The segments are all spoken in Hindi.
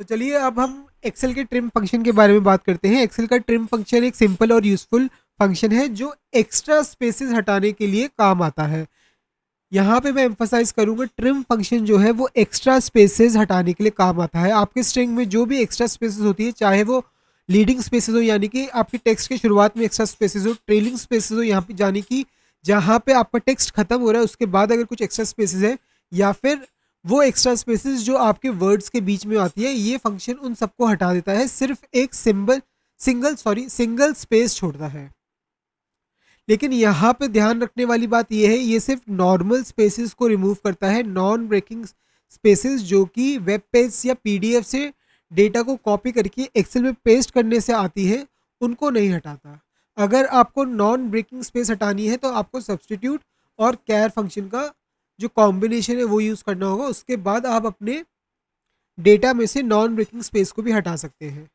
तो चलिए अब हम एक्सेल के ट्रिम फंक्शन के बारे में बात करते हैं। एक्सेल का ट्रिम फंक्शन एक सिंपल और यूजफुल फंक्शन है जो एक्स्ट्रा स्पेसेस हटाने के लिए काम आता है। यहाँ पे मैं एम्फसाइज करूंगा, ट्रिम फंक्शन जो है वो एक्स्ट्रा स्पेसेस हटाने के लिए काम आता है। आपके स्ट्रिंग में जो भी एक्स्ट्रा स्पेसेस होती है, चाहे वो लीडिंग स्पेसेस हो यानी कि आपकी टेक्स्ट के शुरुआत में एक्स्ट्रा स्पेसेस हो, ट्रेलिंग स्पेसेस हो यहाँ पे यानी कि जहाँ पे आपका टेक्स्ट खत्म हो रहा है उसके बाद अगर कुछ एक्स्ट्रा स्पेसेस है, या फिर वो एक्स्ट्रा स्पेसेस जो आपके वर्ड्स के बीच में आती है, ये फंक्शन उन सबको हटा देता है, सिर्फ एक सिंगल स्पेस छोड़ता है। लेकिन यहाँ पे ध्यान रखने वाली बात यह है, ये सिर्फ नॉर्मल स्पेसेस को रिमूव करता है, नॉन ब्रेकिंग स्पेसेस जो कि वेब पेज या पीडीएफ से डेटा को कॉपी करके एक्सेल में पेस्ट करने से आती है, उनको नहीं हटाता। अगर आपको नॉन ब्रेकिंग स्पेस हटानी है तो आपको सब्सटीट्यूट और कैर फंक्शन का जो कॉम्बिनेशन है वो यूज़ करना होगा। उसके बाद आप अपने डेटा में से नॉन ब्रेकिंग स्पेस को भी हटा सकते हैं।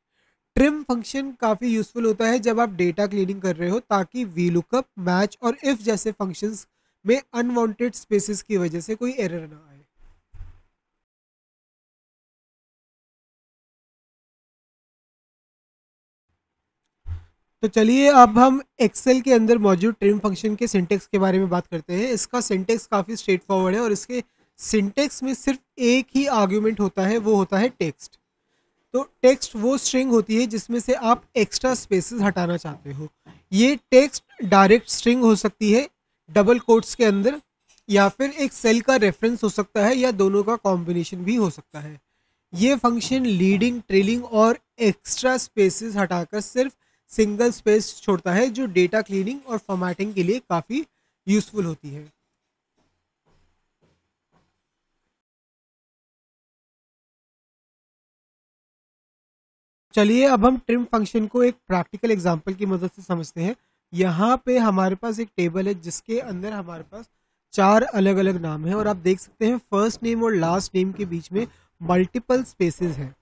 ट्रिम फंक्शन काफ़ी यूज़फुल होता है जब आप डेटा क्लीनिंग कर रहे हो, ताकि वी लुकअप, मैच और इफ़ जैसे फंक्शंस में अनवांटेड स्पेसेस की वजह से कोई एरर ना आए। तो चलिए अब हम एक्सेल के अंदर मौजूद ट्रिम फंक्शन के सिंटेक्स के बारे में बात करते हैं। इसका सिंटेक्स काफ़ी स्ट्रेट फॉरवर्ड है और इसके सिंटेक्स में सिर्फ एक ही आर्ग्यूमेंट होता है, वो होता है टेक्स्ट। तो टेक्स्ट वो स्ट्रिंग होती है जिसमें से आप एक्स्ट्रा स्पेसेस हटाना चाहते हो। ये टेक्स्ट डायरेक्ट स्ट्रिंग हो सकती है डबल कोट्स के अंदर, या फिर एक सेल का रेफरेंस हो सकता है, या दोनों का कॉम्बिनेशन भी हो सकता है। ये फंक्शन लीडिंग, ट्रेलिंग और एक्स्ट्रा स्पेसेस हटाकर सिर्फ सिंगल स्पेस छोड़ता है, जो डेटा क्लीनिंग और फॉर्मेटिंग के लिए काफ़ी यूज़फुल होती है। चलिए अब हम ट्रिम फंक्शन को एक प्रैक्टिकल एग्जांपल की मदद से समझते हैं। यहाँ पे हमारे पास एक टेबल है जिसके अंदर हमारे पास 4 अलग अलग नाम है, और आप देख सकते हैं फर्स्ट नेम और लास्ट नेम के बीच में मल्टीपल स्पेसेस हैं।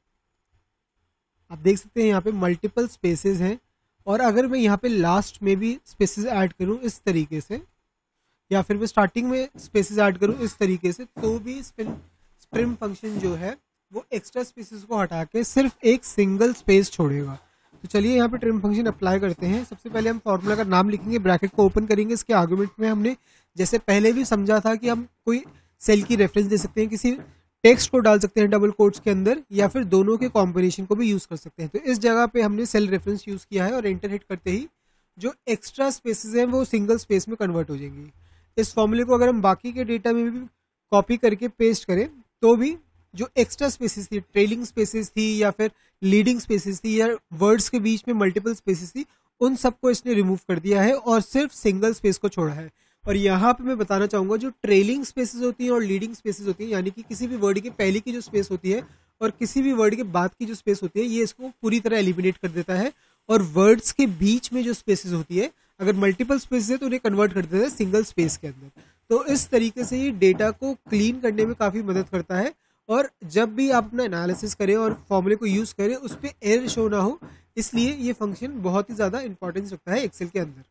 आप देख सकते हैं यहाँ पे मल्टीपल स्पेसेस हैं, और अगर मैं यहाँ पे लास्ट में भी स्पेसेस ऐड करूँ इस तरीके से, या फिर मैं स्टार्टिंग में स्पेसेस ऐड करूँ इस तरीके से, तो भी ट्रिम फंक्शन जो है वो एक्स्ट्रा स्पेसेस को हटा के सिर्फ एक सिंगल स्पेस छोड़ेगा। तो चलिए यहाँ पे ट्रिम फंक्शन अप्लाई करते हैं। सबसे पहले हम फॉर्मूला का नाम लिखेंगे, ब्रैकेट को ओपन करेंगे। इसके आर्गुमेंट में हमने जैसे पहले भी समझा था कि हम कोई सेल की रेफरेंस दे सकते हैं, किसी टेक्स्ट को डाल सकते हैं डबल कोट्स के अंदर, या फिर दोनों के कॉम्बिनेशन को भी यूज़ कर सकते हैं। तो इस जगह पे हमने सेल रेफरेंस यूज़ किया है, और एंटर हिट करते ही जो एक्स्ट्रा स्पेसेस हैं वो सिंगल स्पेस में कन्वर्ट हो जाएंगी। इस फॉर्मूले को अगर हम बाकी के डेटा में भी कॉपी करके पेस्ट करें तो भी जो एक्स्ट्रा स्पेसेस थी, ट्रेलिंग स्पेसेस थी या फिर लीडिंग स्पेसेस थी, या वर्ड्स के बीच में मल्टीपल स्पेसेस थी, उन सबको इसने रिमूव कर दिया है और सिर्फ सिंगल स्पेस को छोड़ा है। और यहाँ पे मैं बताना चाहूँगा, जो ट्रेलिंग स्पेसेस होती हैं और लीडिंग स्पेसेस होती हैं, यानी कि किसी भी वर्ड के पहले की जो स्पेस होती है और किसी भी वर्ड के बाद की जो स्पेस होती है, ये इसको पूरी तरह एलिमिनेट कर देता है। और वर्ड्स के बीच में जो स्पेसेस होती है, अगर मल्टीपल स्पेसेस है तो उन्हें कन्वर्ट कर देता है सिंगल स्पेस के अंदर। तो इस तरीके से ये डेटा को क्लीन करने में काफ़ी मदद करता है, और जब भी आप अपना एनालिसिस करें और फॉर्मूले को यूज़ करें उस पर एरर शो ना हो, इसलिए ये फंक्शन बहुत ही ज़्यादा इंपॉर्टेंस रखता है एक्सेल के अंदर।